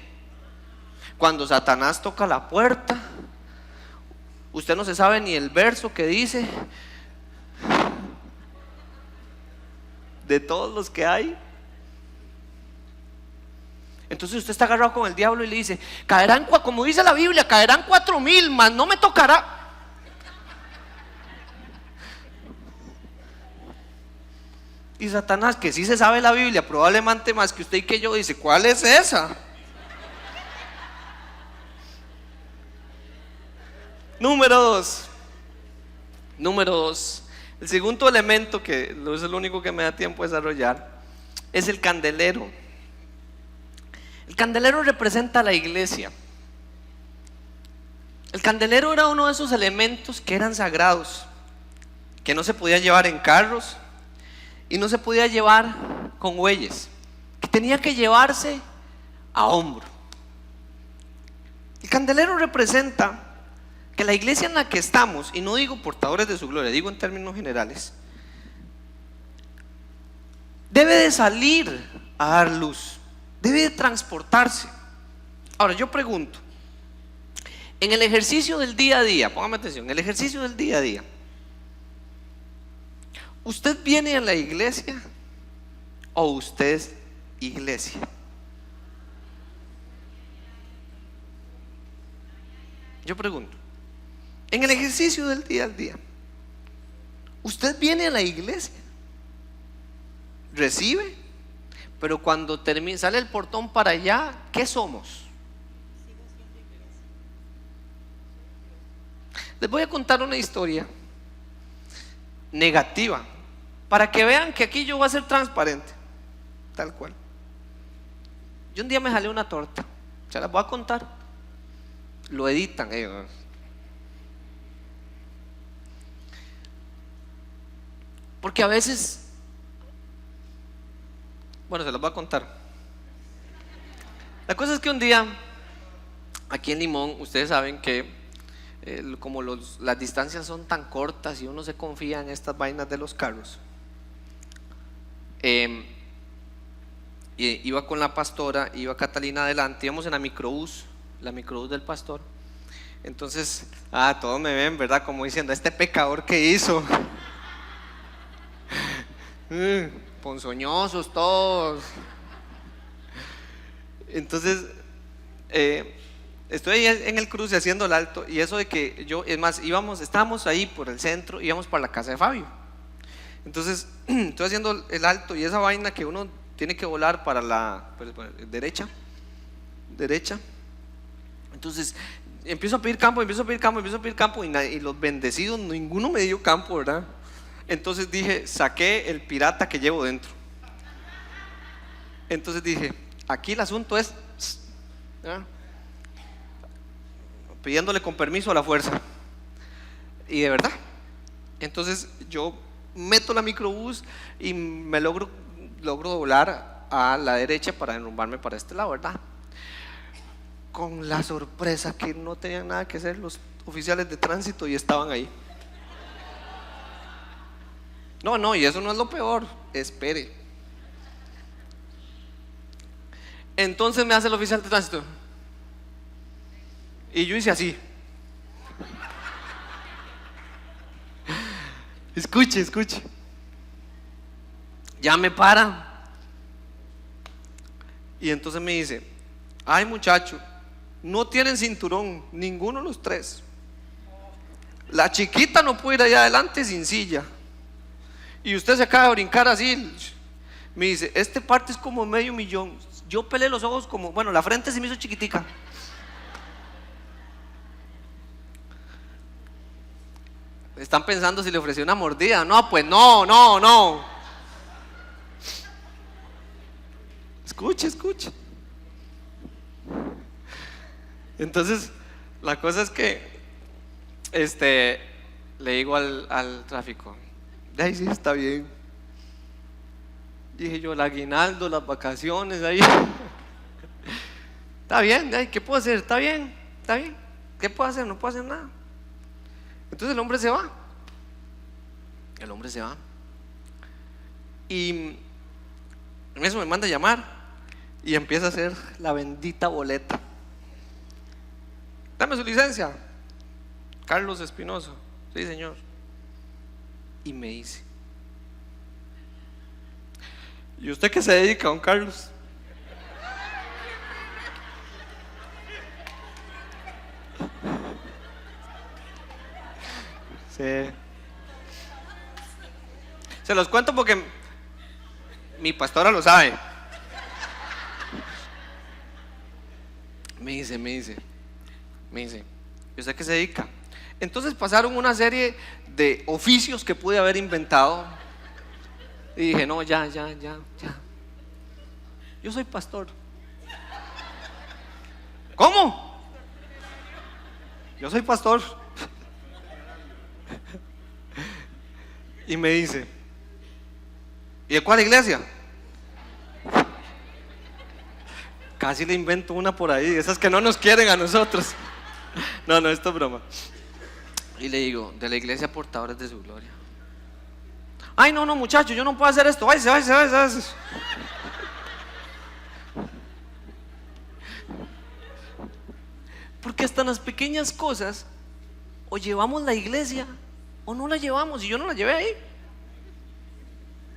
cuando Satanás toca la puerta, usted no se sabe ni el verso que dice. De todos los que hay. Entonces usted está agarrado con el diablo y le dice: caerán, como dice la Biblia, caerán 4,000, mas no me tocará. Y Satanás, que sí se sabe la Biblia, probablemente más que usted y que yo, dice: ¿cuál es esa? Número dos, el segundo elemento, que no es el único que me da tiempo de desarrollar, es el candelero. El candelero representa a la iglesia. El candelero era uno de esos elementos que eran sagrados, que no se podía llevar en carros y no se podía llevar con bueyes, que tenía que llevarse a hombro. El candelero representa que la iglesia en la que estamos, y no digo portadores de su gloria, digo en términos generales, debe de salir a dar luz, debe de transportarse. Ahora yo pregunto, en el ejercicio del día a día, póngame atención, en el ejercicio del día a día, ¿usted viene a la iglesia o usted es iglesia? yo pregunto, en el ejercicio del día al día, usted viene a la iglesia, recibe, pero cuando sale el portón para allá, ¿qué somos? Les voy a contar una historia negativa para que vean que aquí yo voy a ser transparente, tal cual. Yo un día me jalé una torta, se las voy a contar, lo editan ellos. Porque a veces, bueno, se las voy a contar. La cosa es que un día, aquí en Limón, ustedes saben que como las distancias son tan cortas y uno se confía en estas vainas de los carros, y iba con la pastora, iba Catalina adelante, íbamos en la microbús del pastor. Entonces, todos me ven, ¿verdad? Como diciendo, este pecador que hizo. Ponzoñosos todos. Entonces, estoy ahí en el cruce haciendo el alto, y eso de que estábamos ahí por el centro, íbamos para la casa de Fabio. Entonces, estoy haciendo el alto y esa vaina que uno tiene que volar para la derecha. Entonces, empiezo a pedir campo y los bendecidos, ninguno me dio campo, ¿verdad? Entonces dije, saqué el pirata que llevo dentro. Entonces dije, aquí el asunto es, ¿verdad?, pidiéndole con permiso a la fuerza. Y de verdad, entonces yo meto la microbús y me logro volar a la derecha para derrumbarme para este lado, ¿verdad? Con la sorpresa que no tenían nada que hacer los oficiales de tránsito y estaban ahí. No, y eso no es lo peor, espere. Entonces me hace el oficial de tránsito y yo hice así. Escuche. Ya me para. Y entonces me dice, ay muchacho, no tienen cinturón, ninguno de los tres. La chiquita no puede ir allá adelante sin silla. Y usted se acaba de brincar así. Me dice, este parte es como medio millón. Yo pelé los ojos como, bueno, la frente se me hizo chiquitica. Están pensando si le ofrecí una mordida. No, pues no. Escuche. Entonces, la cosa es que le digo al tráfico, ahí sí está bien. Dije yo, el aguinaldo, las vacaciones, ahí. Está bien, ¿qué puedo hacer? Está bien. ¿Qué puedo hacer? No puedo hacer nada. Entonces el hombre se va. Y en eso me manda a llamar y empieza a hacer la bendita boleta. Dame su licencia. Carlos Espinosa. Sí, señor. Y me dice, ¿y usted qué se dedica, don Carlos? Sí. Se los cuento porque mi pastora lo sabe. Me dice, ¿y usted qué se dedica? Entonces pasaron una serie de oficios que pude haber inventado. Y dije, no, ya. Yo soy pastor. ¿Cómo? Yo soy pastor. Y me dice, ¿y de cuál iglesia? Casi le invento una por ahí, esas que no nos quieren a nosotros. No, esto es broma. Y le digo, de la iglesia Portadores de su Gloria. Ay, no, muchacho, yo no puedo hacer esto. Váyase. Porque hasta en las pequeñas cosas, o llevamos la iglesia o no la llevamos. Y yo no la llevé ahí.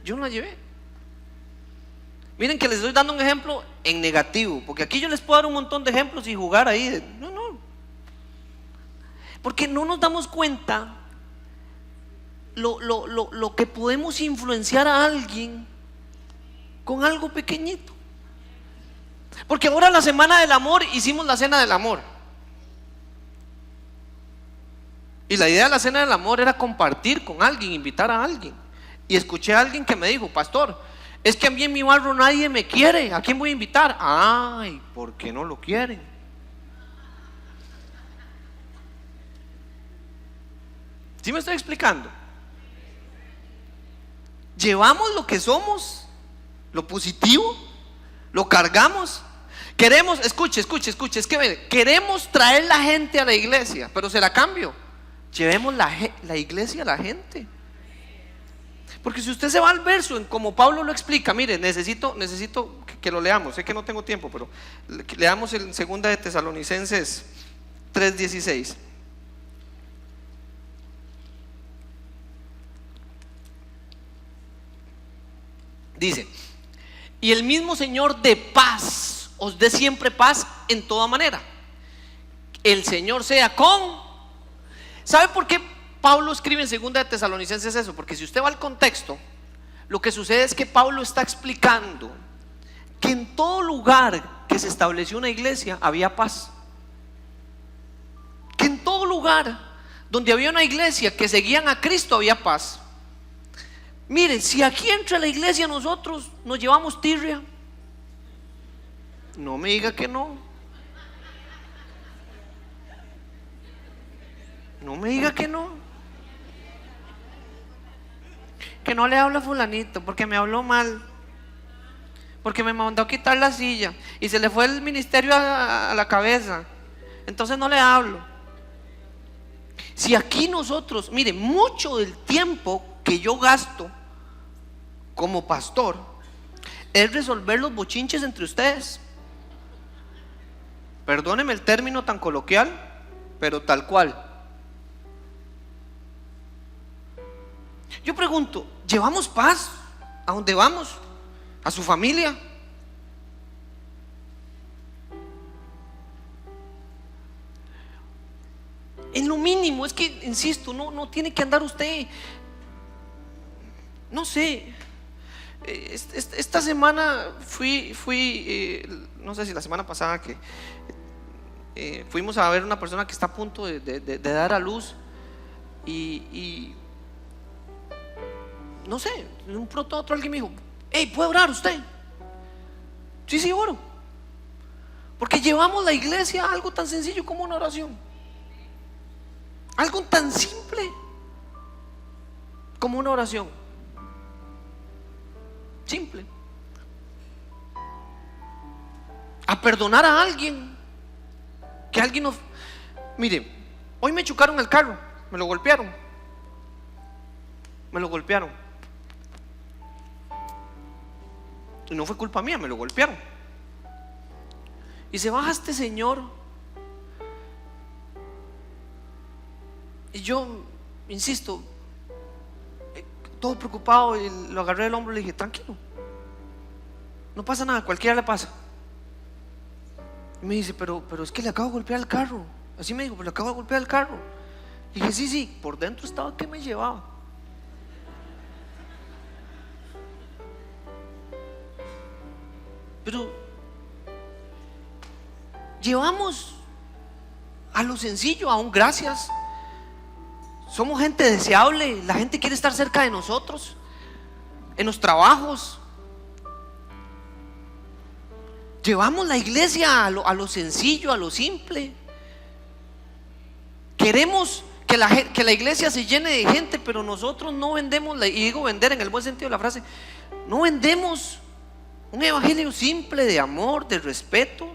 Yo no la llevé. Miren que les estoy dando un ejemplo en negativo, porque aquí yo les puedo dar un montón de ejemplos y jugar ahí. No. Porque no nos damos cuenta lo que podemos influenciar a alguien con algo pequeñito. Porque ahora la semana del amor hicimos la cena del amor. Y la idea de la cena del amor era compartir con alguien, invitar a alguien. Y escuché a alguien que me dijo: pastor, es que a mí en mi barrio nadie me quiere, ¿a quién voy a invitar? Ay, ¿por qué no lo quieren? ¿Sí me estoy explicando? Llevamos lo que somos, lo positivo, lo cargamos. Queremos, escuche, es que queremos traer la gente a la iglesia, pero se la cambio. Llevemos la iglesia a la gente. Porque si usted se va al verso en como Pablo lo explica, mire, necesito que lo leamos. Sé que no tengo tiempo, pero leamos en 2 de Tesalonicenses 3:16. Dice: y el mismo Señor de paz os dé siempre paz en toda manera. El Señor sea con. ¿Sabe por qué Pablo escribe en 2 de Tesalonicenses eso? Porque si usted va al contexto, lo que sucede es que Pablo está explicando que en todo lugar que se estableció una iglesia había paz. Que en todo lugar donde había una iglesia que seguían a Cristo había paz. Mire, si aquí entre la iglesia nosotros nos llevamos tirria, no me diga que no. No me diga que no. Que no le hablo a fulanito porque me habló mal, porque me mandó a quitar la silla y se le fue el ministerio a la cabeza, entonces no le hablo. Si aquí nosotros, mire, mucho del tiempo que yo gasto como pastor es resolver los bochinches entre ustedes. Perdóneme el término tan coloquial, pero tal cual. Yo pregunto, ¿llevamos paz a donde vamos? ¿A su familia? En lo mínimo, es que, insisto, no tiene que andar usted, no sé. Esta semana fui no sé si la semana pasada que fuimos a ver una persona que está a punto de dar a luz y no sé, de un pronto a otro alguien me dijo: hey, ¿puede orar usted? Sí, oro. Porque llevamos la iglesia a algo tan sencillo como una oración, algo tan simple como una oración. Simple. A perdonar a alguien, que alguien nos. Mire, hoy me chocaron el carro, me lo golpearon. Y no fue culpa mía, me lo golpearon. Y se baja este señor y yo, insisto, todo preocupado, y lo agarré del hombro y le dije: tranquilo, no pasa nada, cualquiera le pasa. Y me dice: pero es que le acabo de golpear el carro. Así me dijo: pero le acabo de golpear el carro. Y dije: sí, por dentro estaba que me llevaba. Pero llevamos a lo sencillo, a un gracias. Somos gente deseable, la gente quiere estar cerca de nosotros, en los trabajos. Llevamos la iglesia a lo sencillo, a lo simple. Queremos que la iglesia se llene de gente, pero nosotros no vendemos, y digo vender en el buen sentido de la frase, no vendemos un evangelio simple de amor, de respeto.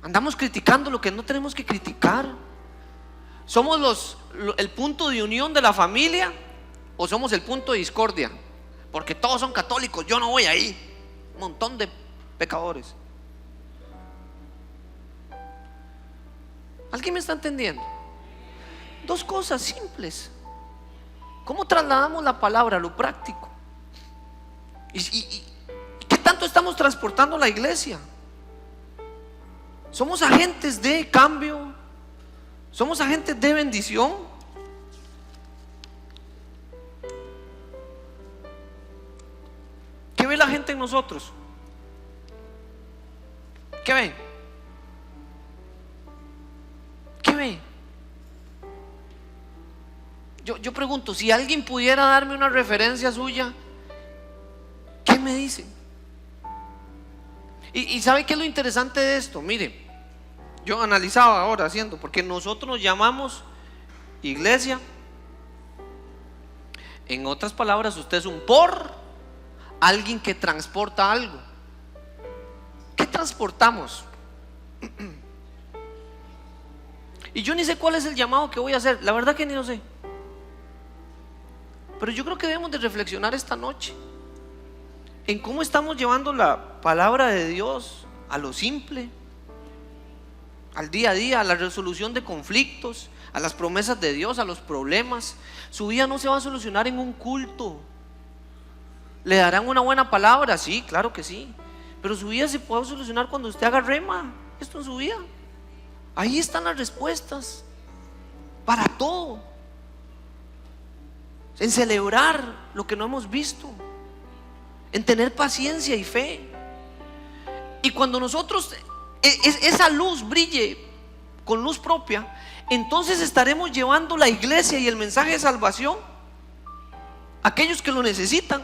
Andamos criticando lo que no tenemos que criticar. ¿Somos el punto de unión de la familia o somos el punto de discordia? Porque todos son católicos, yo no voy ahí. Un montón de pecadores. ¿Alguien me está entendiendo? Dos cosas simples. ¿Cómo trasladamos la palabra a lo práctico? ¿Y qué tanto estamos transportando la iglesia? Somos agentes de cambio, somos agentes de bendición. ¿Qué ve la gente en nosotros? ¿Qué ve? ¿Qué ve? Yo pregunto, si alguien pudiera darme una referencia suya, ¿qué me dice? Y ¿sabe qué es lo interesante de esto? Mire, yo analizaba ahora haciendo, porque nosotros nos llamamos iglesia. En otras palabras, usted es un alguien que transporta algo. ¿Qué transportamos? Y yo ni sé cuál es el llamado que voy a hacer, la verdad que ni lo sé. Pero yo creo que debemos de reflexionar esta noche en cómo estamos llevando la palabra de Dios a lo simple, al día a día, a la resolución de conflictos, a las promesas de Dios, a los problemas. Su vida no se va a solucionar en un culto. ¿Le darán una buena palabra? Sí, claro que sí. Pero su vida se puede solucionar cuando usted haga rema. Esto en su vida. Ahí están las respuestas para todo. En celebrar lo que no hemos visto, en tener paciencia y fe. Y cuando nosotros esa luz brille con luz propia, entonces estaremos llevando la iglesia y el mensaje de salvación a aquellos que lo necesitan.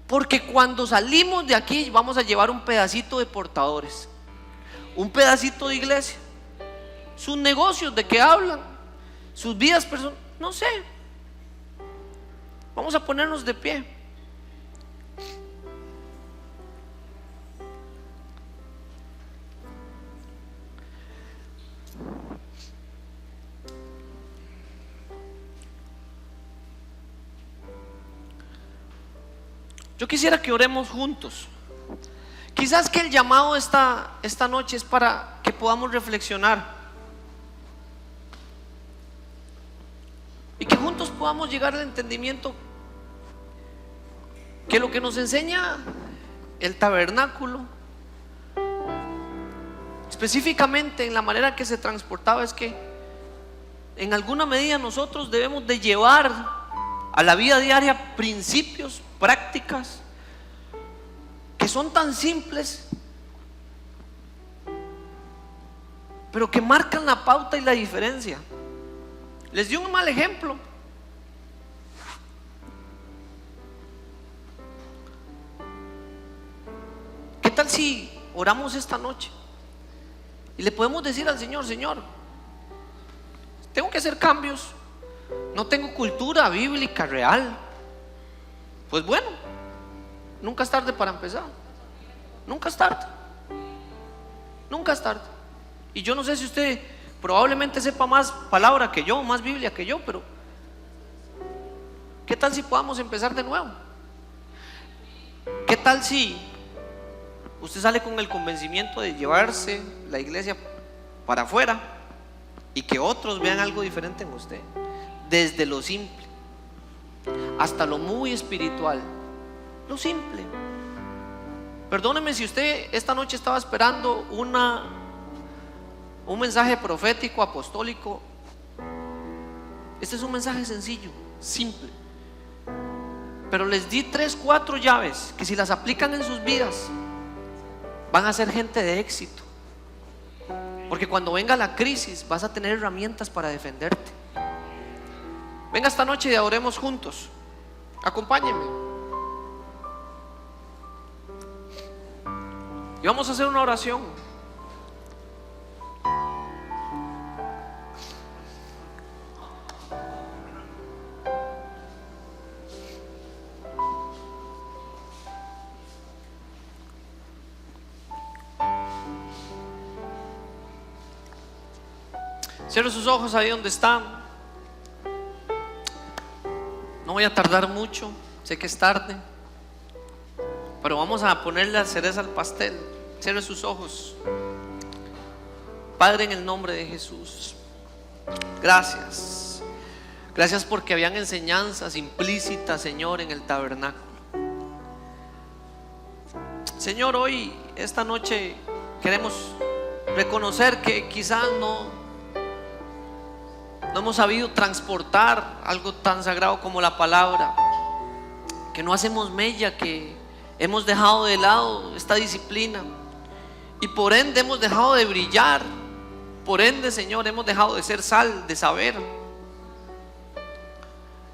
Porque cuando salimos de aquí vamos a llevar un pedacito de portadores, un pedacito de iglesia. Sus negocios, ¿de qué hablan? Sus vidas personales, no sé. Vamos a ponernos de pie. Yo quisiera que oremos juntos. Quizás que el llamado esta noche es para que podamos reflexionar y que juntos podamos llegar al entendimiento que lo que nos enseña el tabernáculo, específicamente en la manera que se transportaba, es que en alguna medida nosotros debemos de llevar a la vida diaria principios, prácticas que son tan simples, pero que marcan la pauta y la diferencia. Les di un mal ejemplo. ¿Qué tal si oramos esta noche y le podemos decir al Señor: Señor, tengo que hacer cambios, no tengo cultura bíblica real? Pues bueno, nunca es tarde para empezar. Nunca es tarde. Nunca es tarde. Y yo no sé si usted probablemente sepa más palabra que yo, más Biblia que yo, pero ¿qué tal si podamos empezar de nuevo? ¿Qué tal si usted sale con el convencimiento de llevarse la iglesia para afuera y que otros vean algo diferente en usted? Desde lo simple hasta lo muy espiritual, lo simple. Perdóneme si usted esta noche estaba esperando un mensaje profético, apostólico. Este es un mensaje sencillo, simple, pero les di 3, 4 llaves que si las aplican en sus vidas van a ser gente de éxito. Porque cuando venga la crisis vas a tener herramientas para defenderte. Venga esta noche y oremos juntos. Acompáñenme. Y vamos a hacer una oración. Cierre sus ojos ahí donde están. No voy a tardar mucho, sé que es tarde, pero vamos a ponerle la cereza al pastel. Cierre sus ojos. Padre, en el nombre de Jesús, gracias. Gracias porque habían enseñanzas implícitas, Señor, en el tabernáculo. Señor, hoy, esta noche, queremos reconocer que quizás no hemos sabido transportar algo tan sagrado como la palabra, que no hacemos mella, que hemos dejado de lado esta disciplina y por ende hemos dejado de brillar. Por ende, Señor, hemos dejado de ser sal, de saber.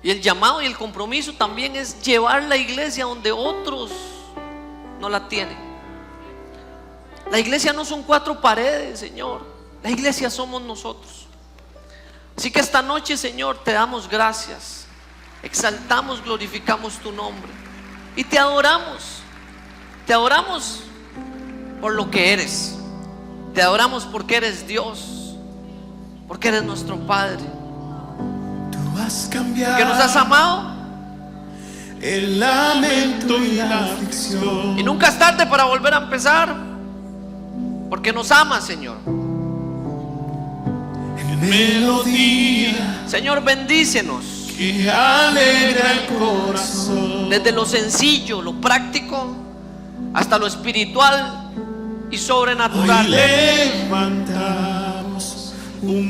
Y el llamado y el compromiso también es llevar la iglesia donde otros no la tienen. La iglesia no son 4 paredes, Señor. La iglesia somos nosotros. Así que esta noche, Señor, te damos gracias. Exaltamos, glorificamos tu nombre y te adoramos. Te adoramos por lo que eres. Te adoramos porque eres Dios, porque eres nuestro Padre, Tú has cambiado, que nos has amado. El lamento y la aflicción. Y nunca es tarde para volver a empezar, porque nos amas, Señor. En melodía Señor, bendícenos que alegra el corazón. desde lo sencillo, lo práctico, hasta lo espiritual y Hoy sobrenatural. levantamos un